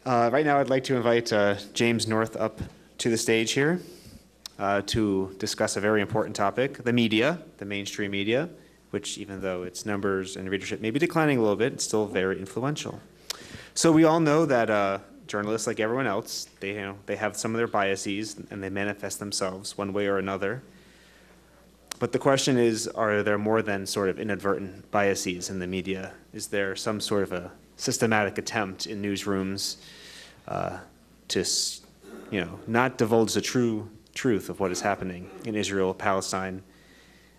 Right now, I'd like to invite James North up to the stage here to discuss a very important topic, the media, the mainstream media, which even though its numbers and readership may be declining a little bit, it's still very influential. So we all know that journalists, like everyone else, they have some of their biases and they manifest themselves one way or another. But the question is, are there more than sort of inadvertent biases in the media? Is there some sort of a systematic attempt in newsrooms to, not divulge the truth of what is happening in Israel, Palestine,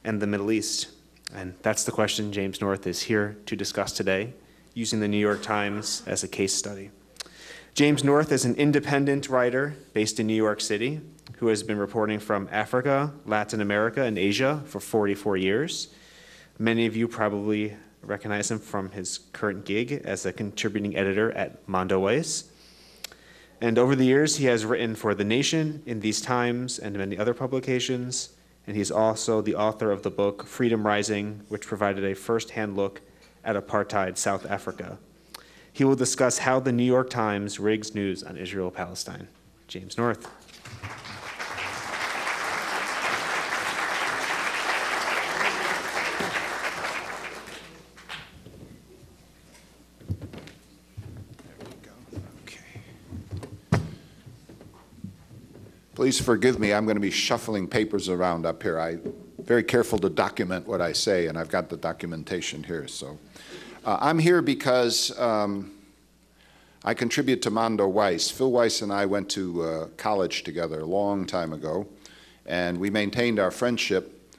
and the Middle East? And that's the question James North is here to discuss today, using the New York Times as a case study. James North is an independent writer based in New York City who has been reporting from Africa, Latin America, and Asia for 44 years. Many of you probably recognize him from his current gig as a contributing editor at Mondoweiss. And over the years, he has written for The Nation, In These Times, and many other publications. And he's also the author of the book Freedom Rising, which provided a first-hand look at apartheid South Africa. He will discuss how the New York Times rigs news on Israel-Palestine. James North. Please forgive me, I'm going to be shuffling papers around up here. I'm very careful to document what I say, and I've got the documentation here. So I'm here because I contribute to Mondoweiss. Phil Weiss and I went to college together a long time ago, and we maintained our friendship,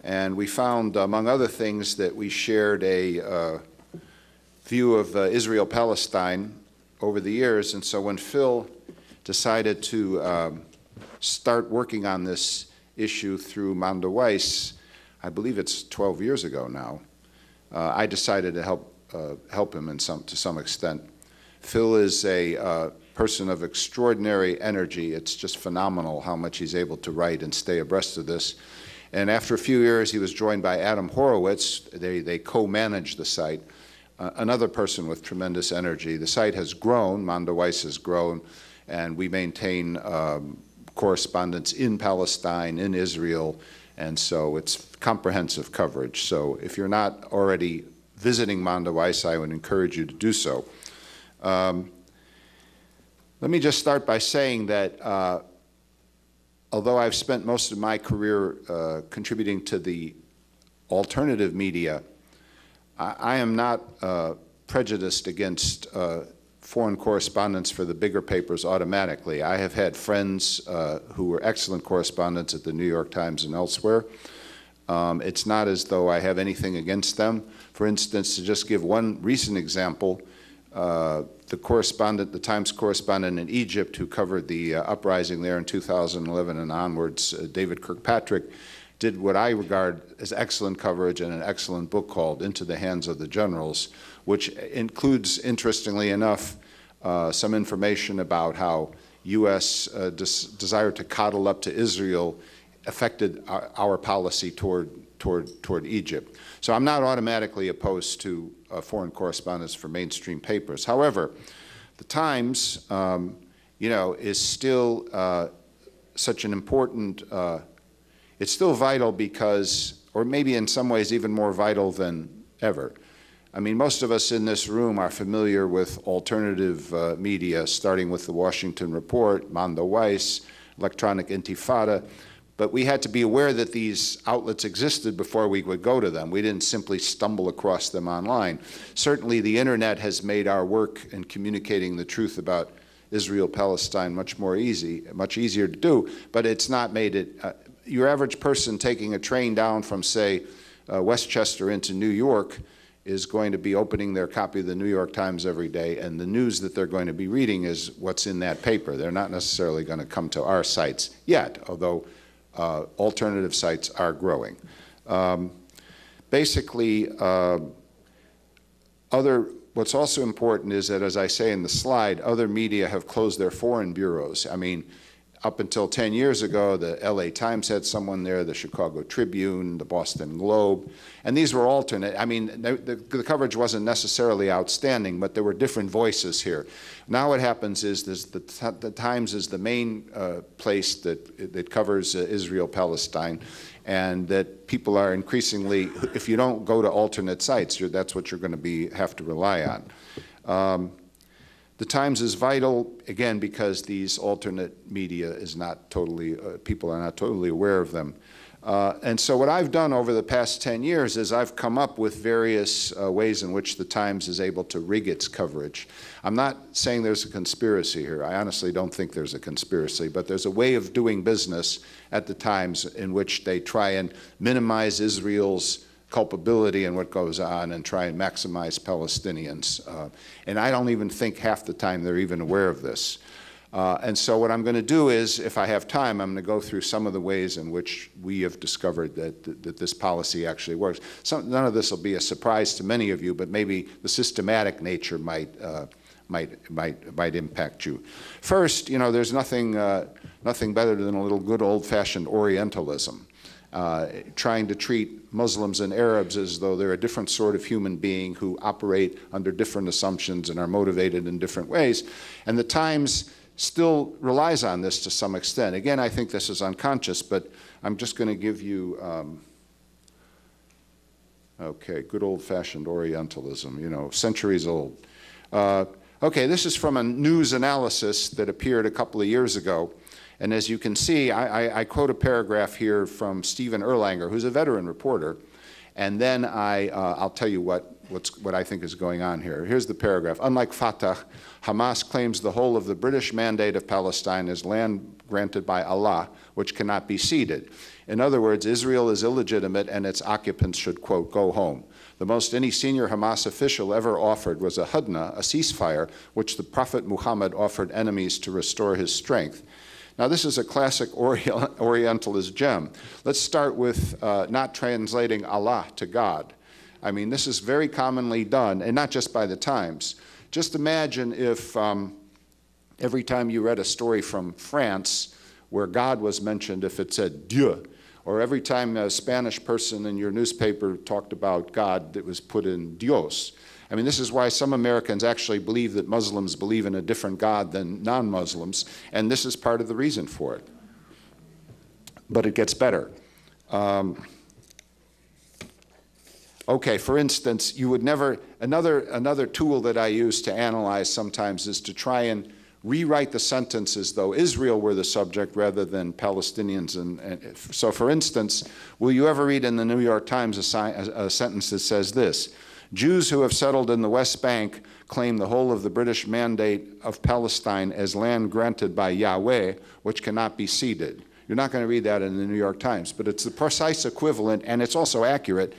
and we found, among other things, that we shared a view of Israel-Palestine over the years. And so when Phil decided to start working on this issue through Mondoweiss, I believe it's 12 years ago now, I decided to help him to some extent. Phil is a person of extraordinary energy. It's just phenomenal how much he's able to write and stay abreast of this. And after a few years, he was joined by Adam Horowitz. They co-manage the site, another person with tremendous energy. The site has grown, Mondoweiss has grown, and we maintain correspondents in Palestine, in Israel, and so it's comprehensive coverage. So if you're not already visiting Mondoweiss, I would encourage you to do so. Let me just start by saying that although I've spent most of my career contributing to the alternative media, I am not prejudiced against foreign correspondents for the bigger papers automatically. I have had friends who were excellent correspondents at the New York Times and elsewhere. It's not as though I have anything against them. For instance, to just give one recent example, the Times correspondent in Egypt who covered the uprising there in 2011 and onwards, David Kirkpatrick, did what I regard as excellent coverage and an excellent book called Into the Hands of the Generals, which includes, interestingly enough, some information about how U.S. desire to coddle up to Israel affected our policy toward Egypt. So I'm not automatically opposed to foreign correspondence for mainstream papers. However, the Times, is still such an important. It's still vital because, or maybe in some ways even more vital than ever. I mean, most of us in this room are familiar with alternative media, starting with the Washington Report, Mondoweiss, electronic Intifada, but we had to be aware that these outlets existed before we would go to them. We didn't simply stumble across them online. Certainly the internet has made our work in communicating the truth about Israel-Palestine much easier to do, but it's not made it, your average person taking a train down from, say, Westchester into New York is going to be opening their copy of the New York Times every day, and the news that they're going to be reading is what's in that paper. They're not necessarily going to come to our sites yet, although alternative sites are growing. What's also important is that, as I say in the slide, other media have closed their foreign bureaus. I mean, Up until 10 years ago, the LA Times had someone there, the Chicago Tribune, the Boston Globe, and these were alternate. I mean, the coverage wasn't necessarily outstanding, but there were different voices here. Now what happens is the Times is the main place that covers Israel-Palestine, and that people are increasingly, if you don't go to alternate sites, that's what you're going to have to rely on. The Times is vital, again, because these alternate media is not totally, people are not totally aware of them. And so what I've done over the past 10 years is I've come up with various ways in which the Times is able to rig its coverage. I'm not saying there's a conspiracy here. I honestly don't think there's a conspiracy, but there's a way of doing business at the Times in which they try and minimize Israel's culpability in what goes on and try and maximize Palestinians. And I don't even think half the time they're even aware of this. And so what I'm going to do is, if I have time, I'm going to go through some of the ways in which we have discovered that this policy actually works. None of this will be a surprise to many of you, but maybe the systematic nature might impact you. First, you know, there's nothing better than a little good old-fashioned Orientalism. Trying to treat Muslims and Arabs as though they're a different sort of human being who operate under different assumptions and are motivated in different ways. And the Times still relies on this to some extent. Again, I think this is unconscious, but I'm just going to give you, okay, good old-fashioned Orientalism, you know, centuries old. Okay, this is from a news analysis that appeared a couple of years ago. And as you can see, I quote a paragraph here from Stephen Erlanger, who's a veteran reporter, and then I'll tell you what I think is going on here. Here's the paragraph. Unlike Fatah, Hamas claims the whole of the British mandate of Palestine is land granted by Allah, which cannot be ceded. In other words, Israel is illegitimate and its occupants should, quote, go home. The most any senior Hamas official ever offered was a hudna, a ceasefire, which the Prophet Muhammad offered enemies to restore his strength. Now, this is a classic Orientalist gem. Let's start with not translating Allah to God. I mean, this is very commonly done, and not just by the Times. Just imagine if every time you read a story from France where God was mentioned, if it said Dieu, or every time a Spanish person in your newspaper talked about God, it was put in Dios. I mean, this is why some Americans actually believe that Muslims believe in a different God than non-Muslims, and this is part of the reason for it. But it gets better. Okay, for instance, you would never, another tool that I use to analyze sometimes is to try and rewrite the sentence as though Israel were the subject rather than Palestinians. And so, for instance, will you ever read in the New York Times a sentence that says this: Jews who have settled in the West Bank claim the whole of the British mandate of Palestine as land granted by Yahweh, which cannot be ceded. You're not going to read that in the New York Times, but it's the precise equivalent, and it's also accurate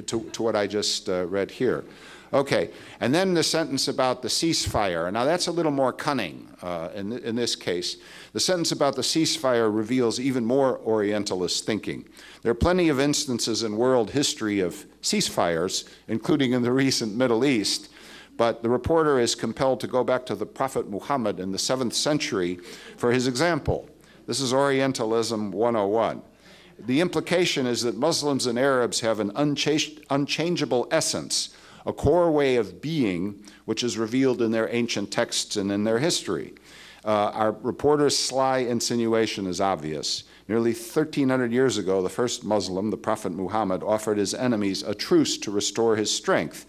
to what I just read here. Okay, and then the sentence about the ceasefire. Now that's a little more cunning in this case. The sentence about the ceasefire reveals even more Orientalist thinking. There are plenty of instances in world history of ceasefires, including in the recent Middle East, but the reporter is compelled to go back to the Prophet Muhammad in the 7th century for his example. This is Orientalism 101. The implication is that Muslims and Arabs have an unchangeable essence, a core way of being, which is revealed in their ancient texts and in their history. Our reporter's sly insinuation is obvious. Nearly 1,300 years ago, the first Muslim, the Prophet Muhammad, offered his enemies a truce to restore his strength.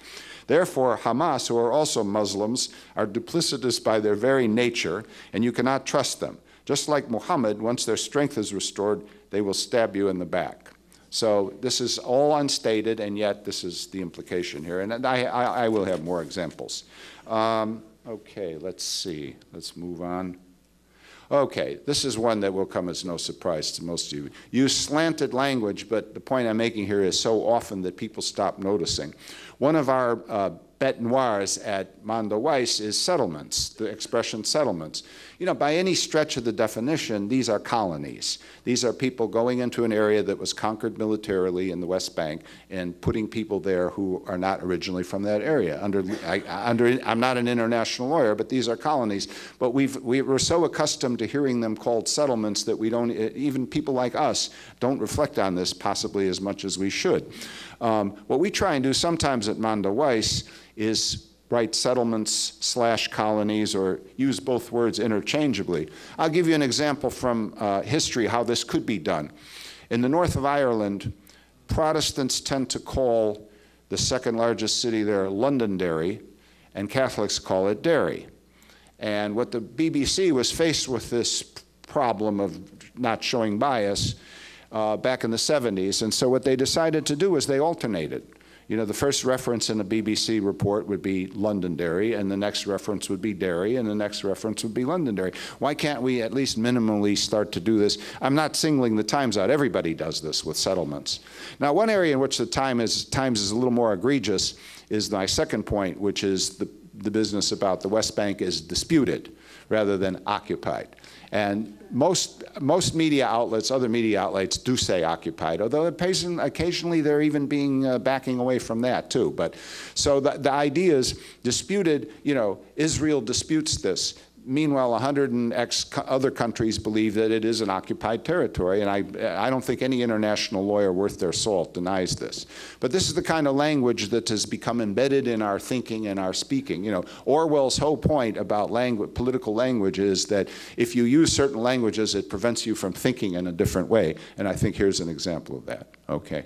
Therefore, Hamas, who are also Muslims, are duplicitous by their very nature, and you cannot trust them. Just like Muhammad, once their strength is restored, they will stab you in the back. So this is all unstated, and yet this is the implication here. And I will have more examples. Okay, let's see. Let's move on. Okay, this is one that will come as no surprise to most of you. Use slanted language, but the point I'm making here is so often that people stop noticing. One of our bête noirs at Mondo Weiss is settlements, the expression settlements. You know, by any stretch of the definition, these are colonies. These are people going into an area that was conquered militarily in the West Bank and putting people there who are not originally from that area. I'm not an international lawyer, but these are colonies. But we're so accustomed to hearing them called settlements that we don't, even people like us, don't reflect on this possibly as much as we should. What we try and do sometimes at Mondo Weiss is write settlements / colonies, or use both words interchangeably. I'll give you an example from history how this could be done. In the north of Ireland, Protestants tend to call the second largest city there Londonderry, and Catholics call it Derry. And what the BBC was faced with this problem of not showing bias back in the 70s, and so what they decided to do was they alternated. You know, the first reference in a BBC report would be Londonderry, and the next reference would be Derry, and the next reference would be Londonderry. Why can't we at least minimally start to do this? I'm not singling the Times out. Everybody does this with settlements. Now, one area in which the Times is a little more egregious is my second point, which is the business about the West Bank is disputed rather than occupied. And most media outlets, other media outlets, do say occupied, although occasionally they're even backing away from that too. But so the idea is disputed. You know, Israel disputes this. Meanwhile, 100 and X other countries believe that it is an occupied territory, and I don't think any international lawyer worth their salt denies this. But this is the kind of language that has become embedded in our thinking and our speaking. You know, Orwell's whole point about political language is that if you use certain languages, it prevents you from thinking in a different way, and I think here's an example of that. Okay.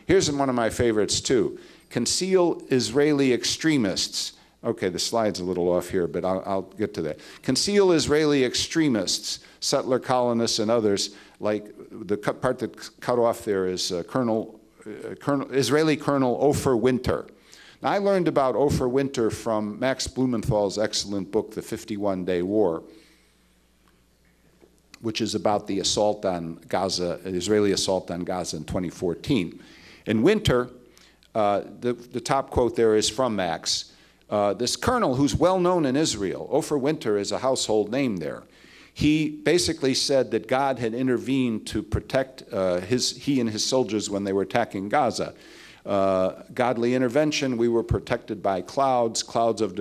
Here's one of my favorites too. Conceal Israeli extremists. Okay, the slide's a little off here, but I'll get to that. Conceal Israeli extremists, settler colonists and others, like the part that's cut off there is Israeli Colonel Ofer Winter. Now, I learned about Ofer Winter from Max Blumenthal's excellent book, The 51-Day War, which is about the assault on Gaza, Israeli assault on Gaza in 2014. In Winter, the top quote there is from Max. This colonel, who's well known in Israel, Ofer Winter is a household name there. He basically said that God had intervened to protect he and his soldiers when they were attacking Gaza. Godly intervention, we were protected by clouds of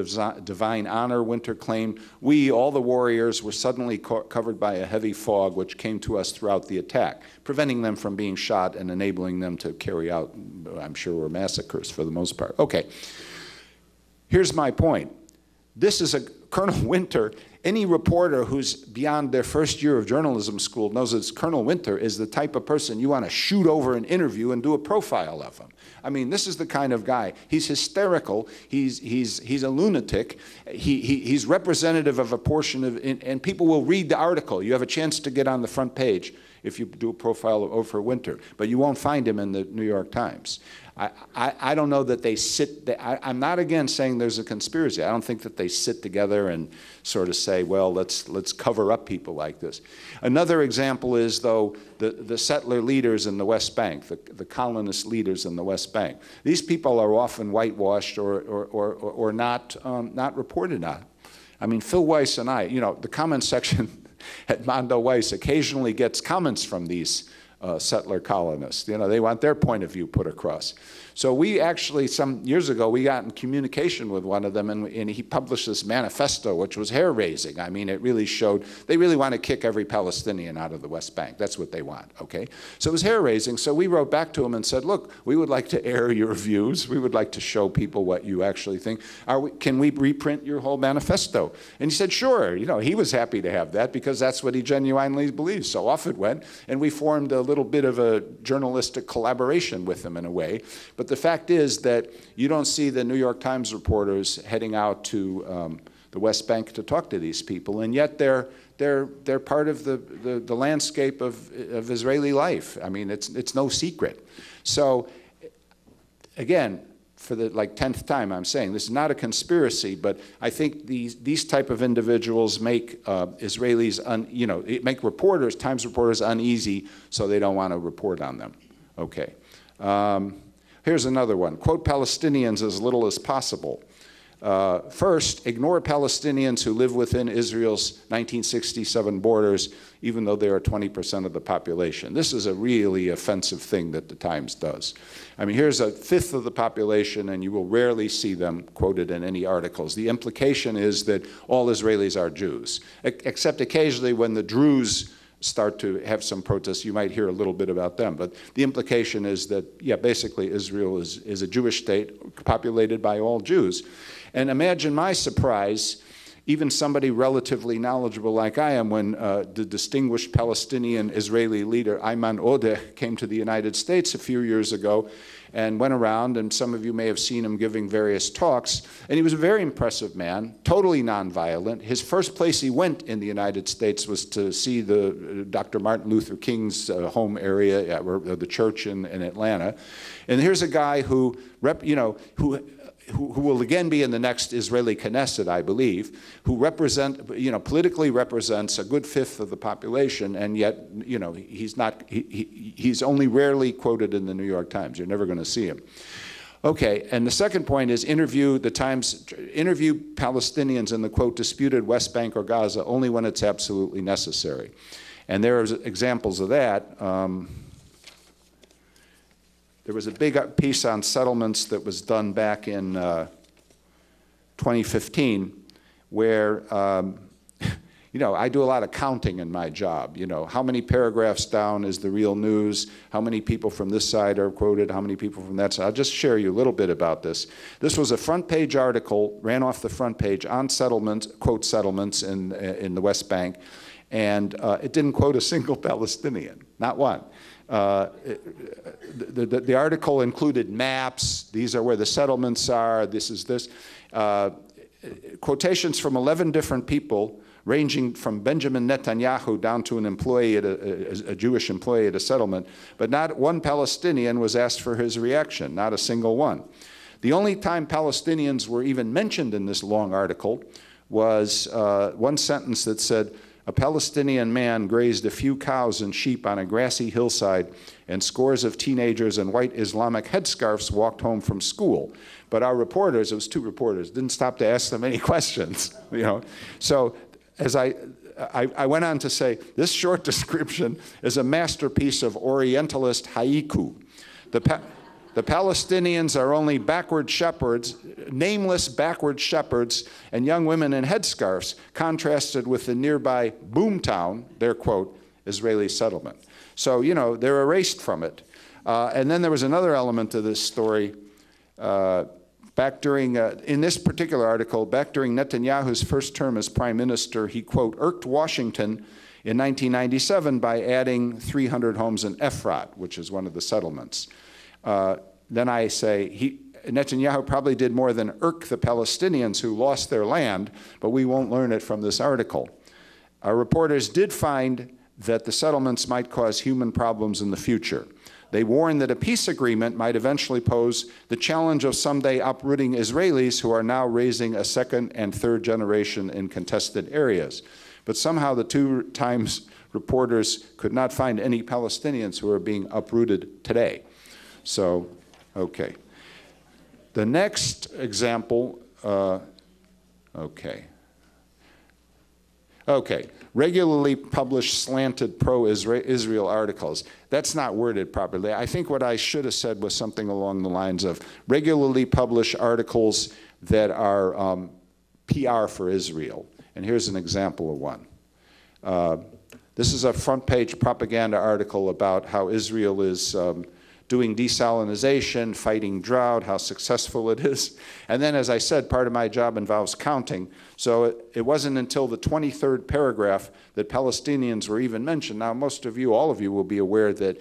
divine honor, Winter claimed. We, all the warriors, were suddenly covered by a heavy fog which came to us throughout the attack, preventing them from being shot and enabling them to carry out, I'm sure, were massacres for the most part. Okay. Here's my point. This is Colonel Winter. Any reporter who's beyond their first year of journalism school knows that Colonel Winter is the type of person you want to shoot over an interview and do a profile of him. I mean, this is the kind of guy. He's hysterical. He's a lunatic. He's representative of a portion of, and people will read the article. You have a chance to get on the front page if you do a profile of Ofer Winter, but you won't find him in the New York Times. I don't know that they sit, I'm not again saying there's a conspiracy. I don't think that they sit together and sort of say, well, let's cover up people like this. Another example is, though, the settler leaders in the West Bank, the colonist leaders in the West Bank. These people are often whitewashed or not reported on. I mean, Phil Weiss and I, you know, the comment section at Mondo Weiss occasionally gets comments from these settler colonists. You know, they want their point of view put across. So we actually, some years ago, we got in communication with one of them, and he published this manifesto, which was hair-raising. I mean, it really showed, they really want to kick every Palestinian out of the West Bank. That's what they want, okay? So it was hair-raising. So we wrote back to him and said, look, we would like to air your views. We would like to show people what you actually think. Can we reprint your whole manifesto? And he said, sure. You know, he was happy to have that because that's what he genuinely believes. So off it went, and we formed a little bit of a journalistic collaboration with him in a way. But the fact is that you don't see the New York Times reporters heading out to the West Bank to talk to these people, and yet they're part of the landscape of Israeli life. I mean, it's no secret. So again, for the 10th time, I'm saying this is not a conspiracy, but I think these type of individuals make Israelis, make reporters, Times reporters, uneasy, so they don't want to report on them. Okay. Here's another one. Quote Palestinians as little as possible. First, ignore Palestinians who live within Israel's 1967 borders, even though they are 20% of the population. This is a really offensive thing that the Times does. I mean, here's a fifth of the population, and you will rarely see them quoted in any articles. The implication is that all Israelis are Jews, except occasionally when the Druze start to have some protests, you might hear a little bit about them. But the implication is that, yeah, basically Israel is a Jewish state populated by all Jews. And imagine my surprise, even somebody relatively knowledgeable like I am, when the distinguished Palestinian Israeli leader Ayman Odeh came to the United States a few years ago and went around, and some of you may have seen him giving various talks, and he was a very impressive man, totally nonviolent. His first place he went in the United States was to see the Dr. Martin Luther King's home area, the church in Atlanta. And here's a guy who will again be in the next Israeli Knesset, I believe, who politically represents a good fifth of the population, and yet, he's only rarely quoted in the New York Times. You're never going to see him. Okay, and the second point is interview Palestinians in the, quote, disputed West Bank or Gaza only when it's absolutely necessary. And there are examples of that. There was a big piece on settlements that was done back in 2015 where, I do a lot of counting in my job. How many paragraphs down is the real news? How many people from this side are quoted? How many people from that side? I'll just share you a little bit about this. This was a front page article, ran off the front page on settlements, quote settlements in the West Bank, and it didn't quote a single Palestinian, not one. The article included maps. These are where the settlements are. This is this. Quotations from 11 different people, ranging from Benjamin Netanyahu down to an employee a Jewish employee at a settlement. But not one Palestinian was asked for his reaction, not a single one. The only time Palestinians were even mentioned in this long article was one sentence that said, a Palestinian man grazed a few cows and sheep on a grassy hillside, and scores of teenagers in white Islamic headscarves walked home from school. But our reporters, it was two reporters, didn't stop to ask them any questions. So as I went on to say, this short description is a masterpiece of Orientalist haiku. The Palestinians are only backward shepherds, nameless backward shepherds, and young women in headscarves, contrasted with the nearby boomtown, their quote, Israeli settlement. So, they're erased from it. And then there was another element to this story. Back during, in this particular article, back during Netanyahu's first term as prime minister, he, quote, irked Washington in 1997 by adding 300 homes in Efrat, which is one of the settlements. Then I say, Netanyahu probably did more than irk the Palestinians who lost their land, but we won't learn it from this article. Our reporters did find that the settlements might cause human problems in the future. They warned that a peace agreement might eventually pose the challenge of someday uprooting Israelis who are now raising a second and third generation in contested areas. But somehow the two Times reporters could not find any Palestinians who are being uprooted today. So, okay. The next example, regularly published slanted pro-Israel articles. That's not worded properly. I think what I should have said was something along the lines of regularly publish articles that are PR for Israel. And here's an example of one. This is a front page propaganda article about how Israel is doing desalinization, fighting drought, how successful it is. And then, as I said, part of my job involves counting. So it wasn't until the 23rd paragraph that Palestinians were even mentioned. Now, most of you, all of you, will be aware that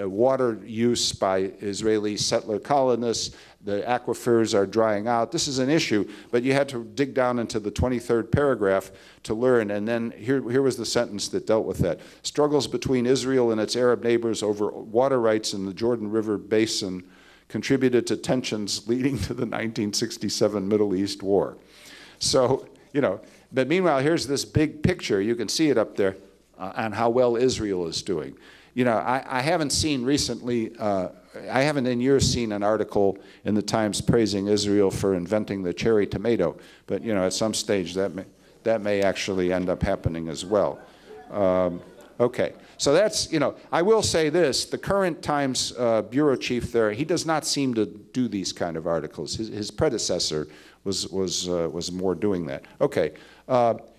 water use by Israeli settler colonists, the aquifers are drying out. This is an issue, but you had to dig down into the 23rd paragraph to learn, and then here was the sentence that dealt with that. Struggles between Israel and its Arab neighbors over water rights in the Jordan River Basin contributed to tensions leading to the 1967 Middle East War. So, but meanwhile, here's this big picture. You can see it up there on how well Israel is doing. You know, I haven't seen recently, I haven't in years seen an article in the Times praising Israel for inventing the cherry tomato, but you know, at some stage that may actually end up happening as well. Okay, so that's, you know, I will say this, the current Times bureau chief there, he does not seem to do these kind of articles. His predecessor was more doing that. Okay,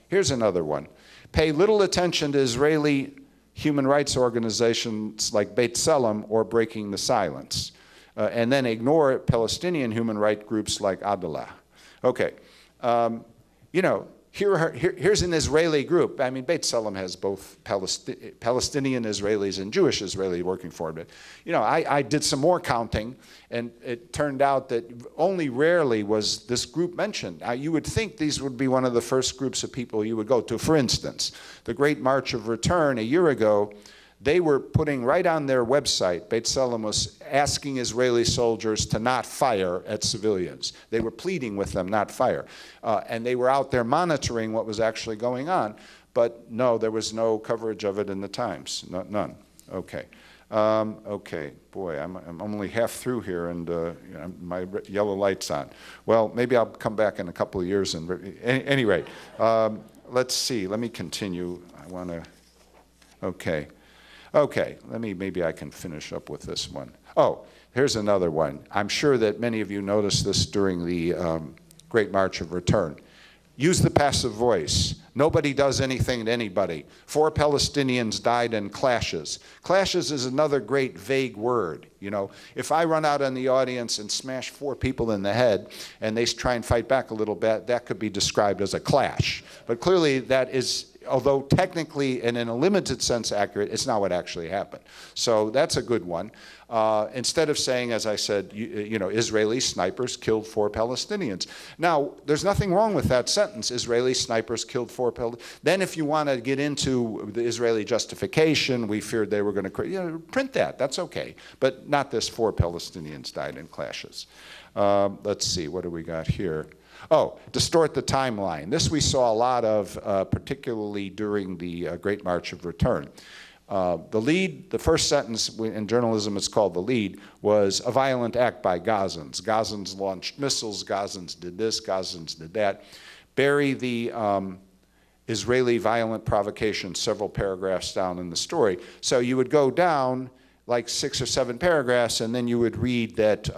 here's another one. Pay little attention to Israeli human rights organizations like Beit Tselem or Breaking the Silence, and then ignore Palestinian human rights groups like Adalah. Okay, you know, here's an Israeli group. I mean, Beit Tselem has both Palestinian Israelis and Jewish Israelis working for it. But, you know, I did some more counting, and it turned out that only rarely was this group mentioned. You would think these would be one of the first groups of people you would go to. For instance, the Great March of Return a year ago, they were putting right on their website, Beit Tselem was asking Israeli soldiers to not fire at civilians. They were pleading with them not fire. And they were out there monitoring what was actually going on. But no, there was no coverage of it in the Times, none. Okay. Okay, boy, I'm only half through here and you know, my yellow light's on. Well, maybe I'll come back in a couple of years. And at any rate, let's see, let me continue. I want to, okay. Okay, maybe I can finish up with this one. Oh, here's another one. I'm sure that many of you noticed this during the Great March of Return. Use the passive voice. Nobody does anything to anybody. 4 Palestinians died in clashes. Clashes is another great vague word. You know, if I run out in the audience and smash 4 people in the head and they try and fight back a little bit, that could be described as a clash. But clearly that is, although technically and in a limited sense accurate, it's not what actually happened. So that's a good one. Instead of saying, as I said, you know, Israeli snipers killed 4 Palestinians. Now, there's nothing wrong with that sentence, Israeli snipers killed 4 Palestinians. Then if you want to get into the Israeli justification, we feared they were going to, you know, print that, that's okay. But not this 4 Palestinians died in clashes. Let's see, what do we got here? Oh, distort the timeline. This we saw a lot of, particularly during the Great March of Return. The lead, the first sentence in journalism is called the lead, was a violent act by Gazans. Gazans launched missiles, Gazans did this, Gazans did that. Bury the Israeli violent provocation several paragraphs down in the story. So you would go down like 6 or 7 paragraphs and then you would read that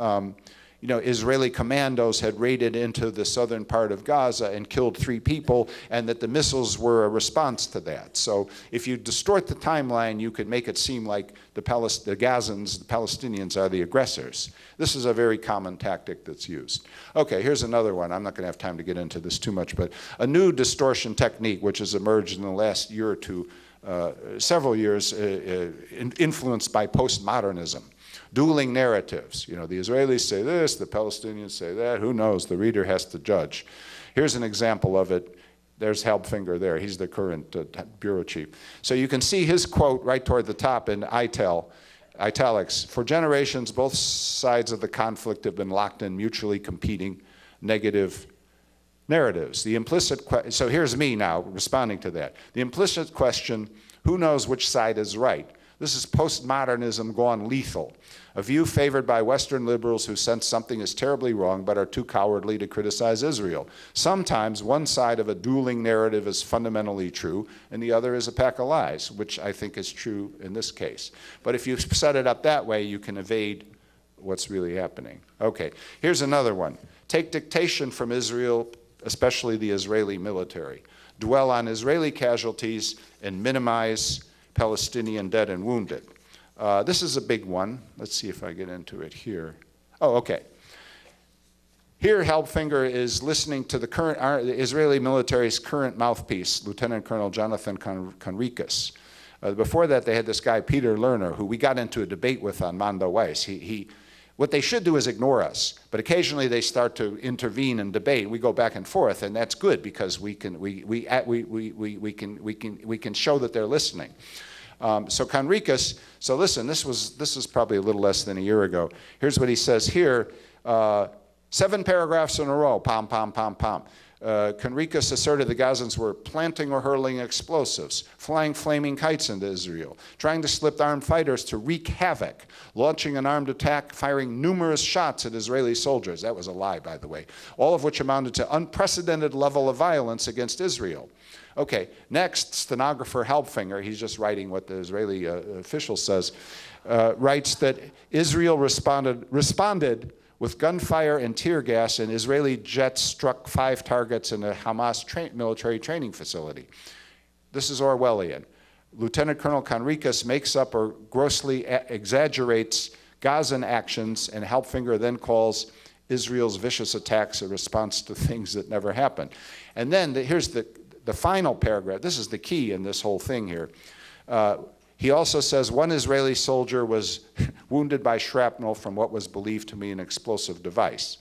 you know, Israeli commandos had raided into the southern part of Gaza and killed 3 people, and that the missiles were a response to that. So if you distort the timeline, you could make it seem like the Gazans, the Palestinians, are the aggressors. This is a very common tactic that's used. Okay, here's another one. I'm not going to have time to get into this too much, but a new distortion technique which has emerged in the last year or two, several years, influenced by postmodernism. Dueling narratives. You know, the Israelis say this, the Palestinians say that. Who knows? The reader has to judge. Here's an example of it. There's Halbfinger there. He's the current bureau chief. So you can see his quote right toward the top in italics. For generations, both sides of the conflict have been locked in mutually competing negative narratives. The implicit so here's me now responding to that. The implicit question, who knows which side is right? This is postmodernism gone lethal, a view favored by Western liberals who sense something is terribly wrong but are too cowardly to criticize Israel. Sometimes one side of a dueling narrative is fundamentally true and the other is a pack of lies, which I think is true in this case. But if you set it up that way, you can evade what's really happening. Okay, here's another one. Take dictation from Israel, especially the Israeli military. Dwell on Israeli casualties and minimize Palestinian dead and wounded. This is a big one. Let's see if I get into it here. Oh, okay. Here, Halbfinger is listening to the Israeli military's current mouthpiece, Lieutenant Colonel Jonathan Conricus. Before that, they had this guy, Peter Lerner, who we got into a debate with on Mondo Weiss. What they should do is ignore us, but occasionally they start to intervene and debate. We go back and forth, and that's good because we can show that they're listening. So Conricus, so listen, this is probably a little less than a year ago. Here's what he says here, 7 paragraphs in a row, pom, pom, pom, pom. Conricus asserted the Gazans were planting or hurling explosives, flying flaming kites into Israel, trying to slip armed fighters to wreak havoc, launching an armed attack, firing numerous shots at Israeli soldiers. That was a lie, by the way. All of which amounted to unprecedented level of violence against Israel. Okay, next, stenographer Halbfinger, he's just writing what the Israeli official says, writes that Israel responded with gunfire and tear gas, and Israeli jets struck 5 targets in a Hamas military training facility. This is Orwellian. Lieutenant Colonel Conricus makes up or grossly exaggerates Gazan actions, and Halbfinger then calls Israel's vicious attacks a response to things that never happened. And then here's the final paragraph. This is the key in this whole thing here. He also says one Israeli soldier was wounded by shrapnel from what was believed to be an explosive device.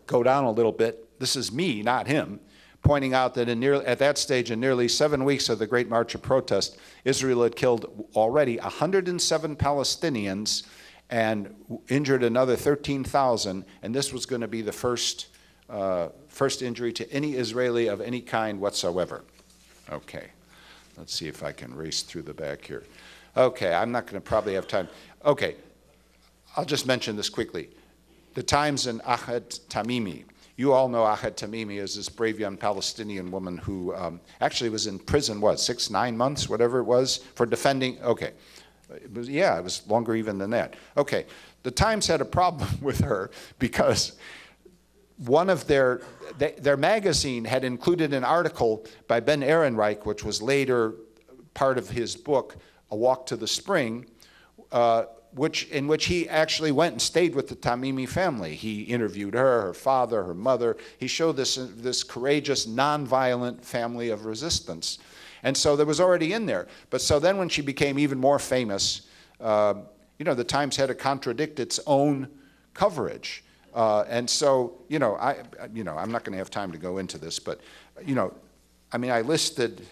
Go down a little bit. This is me, not him, pointing out that at that stage, in nearly 7 weeks of the Great March of Protest, Israel had killed already 107 Palestinians and injured another 13,000, and this was going to be the first injury to any Israeli of any kind whatsoever. Okay. Let's see if I can race through the back here. Okay, I'm not going to probably have time. Okay, I'll just mention this quickly. The Times and Ahed Tamimi. You all know Ahed Tamimi as this brave young Palestinian woman who actually was in prison, what, 6, 9 months, whatever it was, for defending, okay. It was longer even than that. Okay, the Times had a problem with her because one of their magazine had included an article by Ben Ehrenreich, which was later part of his book, A Walk to the Spring, in which he actually went and stayed with the Tamimi family. He interviewed her father, her mother. He showed this courageous, nonviolent family of resistance. And so there was already in there. But so then when she became even more famous, the Times had to contradict its own coverage. And so, I'm not going to have time to go into this, but, I listed,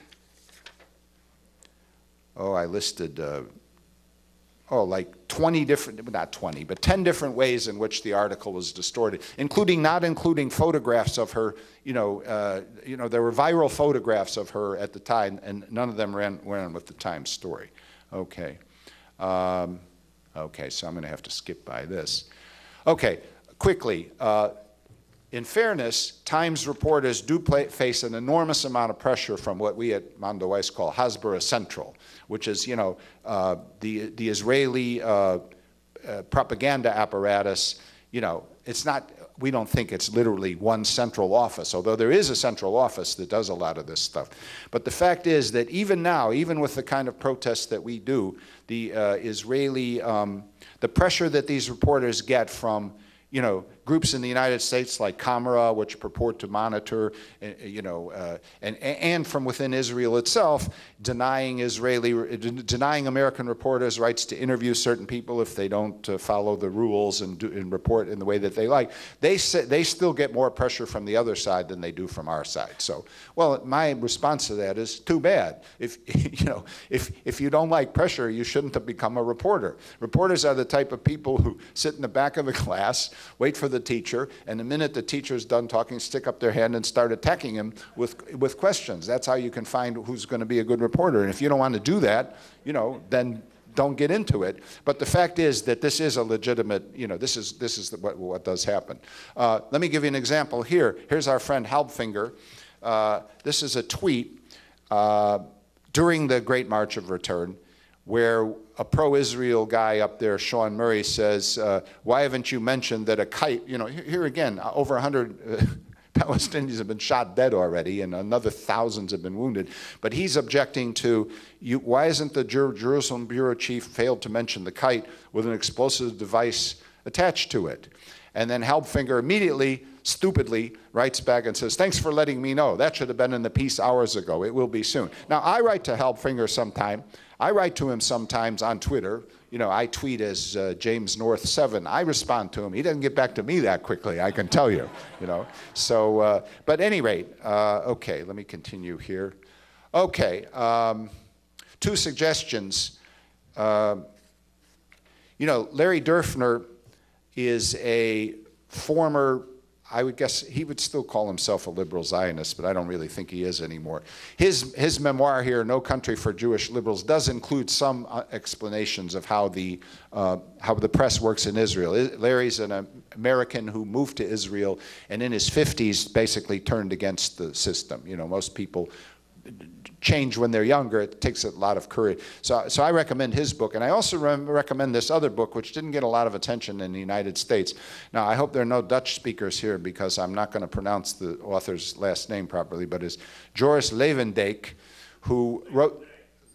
like 20 different, not 20, but 10 different ways in which the article was distorted, not including photographs of her, there were viral photographs of her at the time, and none of them ran with the Times story. Okay. Okay, so I'm going to have to skip by this. Okay. Quickly, in fairness, Times reporters do face an enormous amount of pressure from what we at Mondo Weiss call Hasbara Central, which is, the Israeli propaganda apparatus. It's not, we don't think it's literally one central office, although there is a central office that does a lot of this stuff. But the fact is that even now, even with the kind of protests that we do, the Israeli, the pressure that these reporters get from groups in the United States like Camera, which purport to monitor, and from within Israel itself, denying American reporters rights to interview certain people if they don't follow the rules and report in the way that they like. They still get more pressure from the other side than they do from our side. So, well, my response to that is too bad. If you don't like pressure, you shouldn't have become a reporter. Reporters are the type of people who sit in the back of the class, wait for the teacher, and the minute the teacher's done talking, stick up their hand and start attacking him with questions. That's how you can find who's going to be a good reporter. And if you don't want to do that, then don't get into it. But the fact is that this is a legitimate, this is what does happen. Let me give you an example here. Here's our friend Halbfinger. This is a tweet during the Great March of Return, where a pro-Israel guy up there, Sean Murray, says, why haven't you mentioned that a kite, here again, over 100 Palestinians have been shot dead already, and another thousands have been wounded. But he's objecting to, why isn't the Jerusalem bureau chief failed to mention the kite with an explosive device attached to it? And then Halbfinger immediately, stupidly, writes back and says, thanks for letting me know. That should have been in the piece hours ago. It will be soon. Now, I write to Halbfinger sometime. I write to him sometimes on Twitter. I tweet as James North 7. I respond to him. He doesn't get back to me that quickly, I can tell you. So, but at any rate, okay, let me continue here. Okay, 2 suggestions. Larry Durfner is a former, I would guess he would still call himself a liberal Zionist, but I don't really think he is anymore. His memoir here, No Country for Jewish Liberals, does include some explanations of how the press works in Israel. Larry's an American who moved to Israel, and in his 50s basically turned against the system. You know, most people change when they're younger. It takes a lot of courage. So I recommend his book. And I also recommend this other book, which didn't get a lot of attention in the United States. Now, I hope there are no Dutch speakers here because I'm not going to pronounce the author's last name properly, but it's Joris Leeuwendyk, who wrote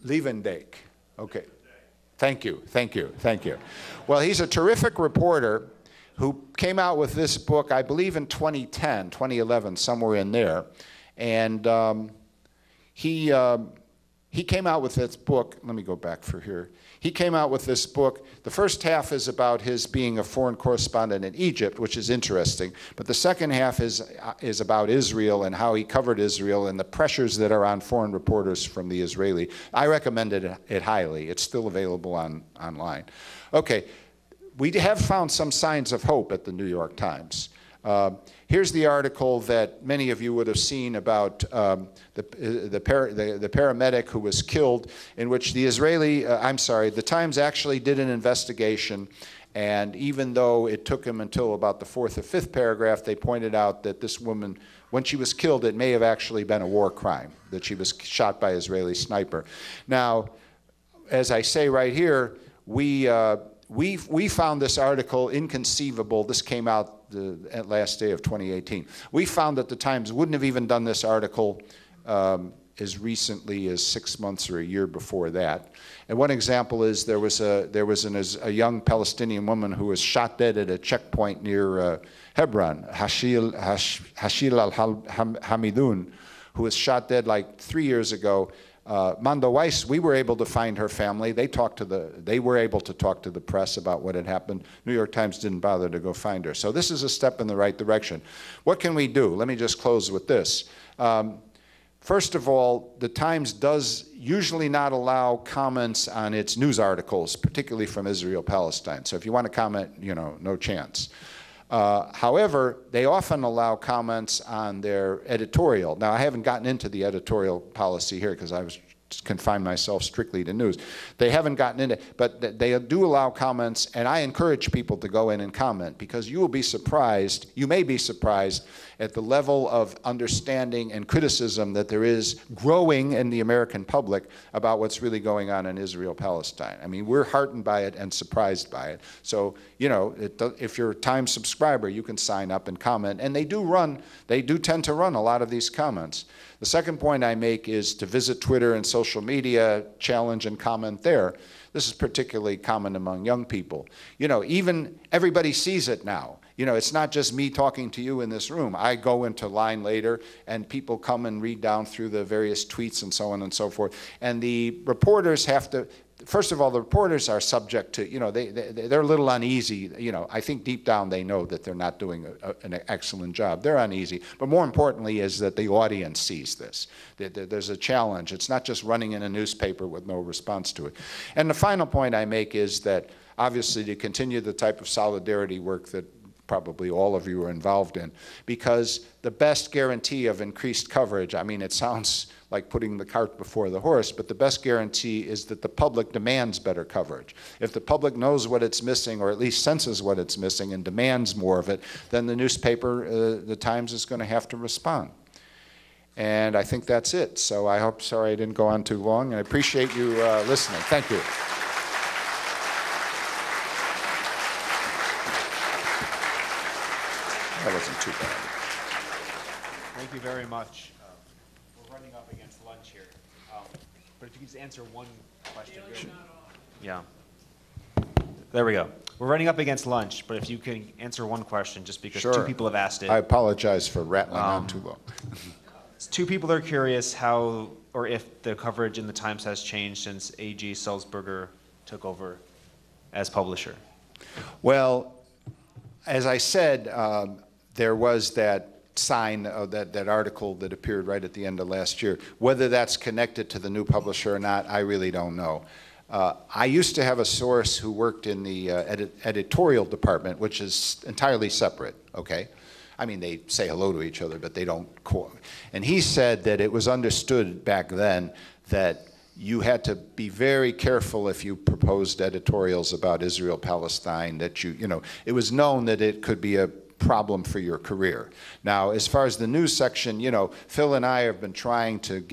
Leeuwendyk. Okay. Thank you, thank you, thank you. Well, he's a terrific reporter who came out with this book, I believe in 2010, 2011, somewhere in there. And he came out with this book. Let me go back for here. He came out with this book. The first half is about his being a foreign correspondent in Egypt, which is interesting. But the second half is about Israel and how he covered Israel and the pressures that are on foreign reporters from the Israeli. I recommended it highly. It's still available online. Okay, we have found some signs of hope at the New York Times. Here's the article that many of you would have seen about the paramedic who was killed, in which the Times actually did an investigation, and even though it took him until about the 4th or 5th paragraph, they pointed out that this woman, when she was killed, it may have actually been a war crime, that she was shot by an Israeli sniper. Now, as I say right here, we found this article inconceivable. This came out the last day of 2018. We found that the Times wouldn't have even done this article as recently as 6 months or a year before that. And one example is there was a young Palestinian woman who was shot dead at a checkpoint near Hebron, Hashil al-Hamidun, who was shot dead like 3 years ago. Mando Weiss, we were able to find her family. They were able to talk to the press about what had happened. New York Times didn't bother to go find her. So this is a step in the right direction. What can we do? Let me just close with this. First of all, the Times does usually not allow comments on its news articles, particularly from Israel-Palestine. So if you want to comment, you know, no chance. However, they often allow comments on their editorial. Now, I haven't gotten into the editorial policy here because I was confine myself strictly to news. They haven't gotten into it, but they do allow comments, and I encourage people to go in and comment because you will be surprised, you may be surprised at the level of understanding and criticism that there is growing in the American public about what's really going on in Israel-Palestine. I mean, we're heartened by it and surprised by it. So, you know, if you're a Times subscriber, you can sign up and comment, and they do tend to run a lot of these comments. The second point I make is to visit Twitter and social media, challenge and comment there. This is particularly common among young people. You know, even everybody sees it now. You know, it's not just me talking to you in this room. I go into line later and people come and read down through the various tweets and so on and so forth. And the reporters have to, first of all, the reporters are subject to, you know, they're a little uneasy. You know, I think deep down they know that they're not doing an excellent job. They're uneasy. But more importantly is that the audience sees this. There's a challenge. It's not just running in a newspaper with no response to it. And the final point I make is that obviously to continue the type of solidarity work that probably all of you are involved in, because the best guarantee of increased coverage, I mean, it sounds like putting the cart before the horse, but the best guarantee is that the public demands better coverage. If the public knows what it's missing, or at least senses what it's missing and demands more of it, then the newspaper, the Times, is going to have to respond. And I think that's it. So I hope, sorry I didn't go on too long, and I appreciate you listening. Thank you. That wasn't too bad. Thank you very much. We're running up against lunch here. But if you could just answer one question. Yeah. There we go. We're running up against lunch, but if you can answer one question, just because Sure. two people have asked it. I apologize for rattling on too long. Two people are curious how or if the coverage in the Times has changed since A.G. Sulzberger took over as publisher. Well, as I said, there was that sign of that article that appeared right at the end of last year. Whether that's connected to the new publisher or not, I really don't know. I used to have a source who worked in the editorial department, which is entirely separate, okay? I mean, they say hello to each other, but they don't. And he said that it was understood back then that you had to be very careful if you proposed editorials about Israel, Palestine, that you know, it was known that it could be a problem for your career. Now, as far as the news section, you know, Phil and I have been trying to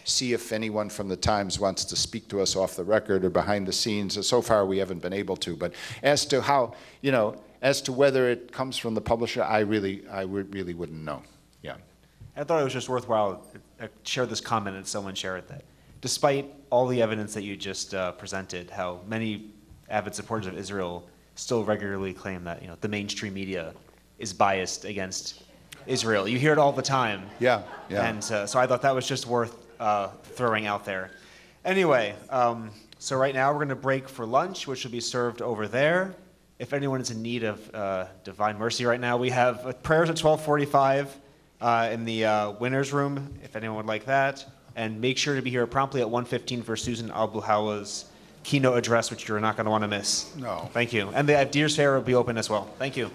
see if anyone from the Times wants to speak to us off the record or behind the scenes. So far, we haven't been able to. But as to how, you know, as to whether it comes from the publisher, I really wouldn't know. Yeah. I thought it was just worthwhile to share this comment and someone share it, that despite all the evidence that you just presented, how many avid supporters of Israel still regularly claim that, you know, the mainstream media is biased against Israel. You hear it all the time. Yeah, yeah. And so I thought that was just worth throwing out there. Anyway, so right now we're going to break for lunch, which will be served over there. If anyone is in need of divine mercy right now, we have prayers at 12:45 in the winner's room, if anyone would like that. And make sure to be here promptly at 1:15 for Susan Abu-Hawa's keynote address, which you're not going to want to miss. No. Thank you. And the Deer's Fair will be open as well. Thank you.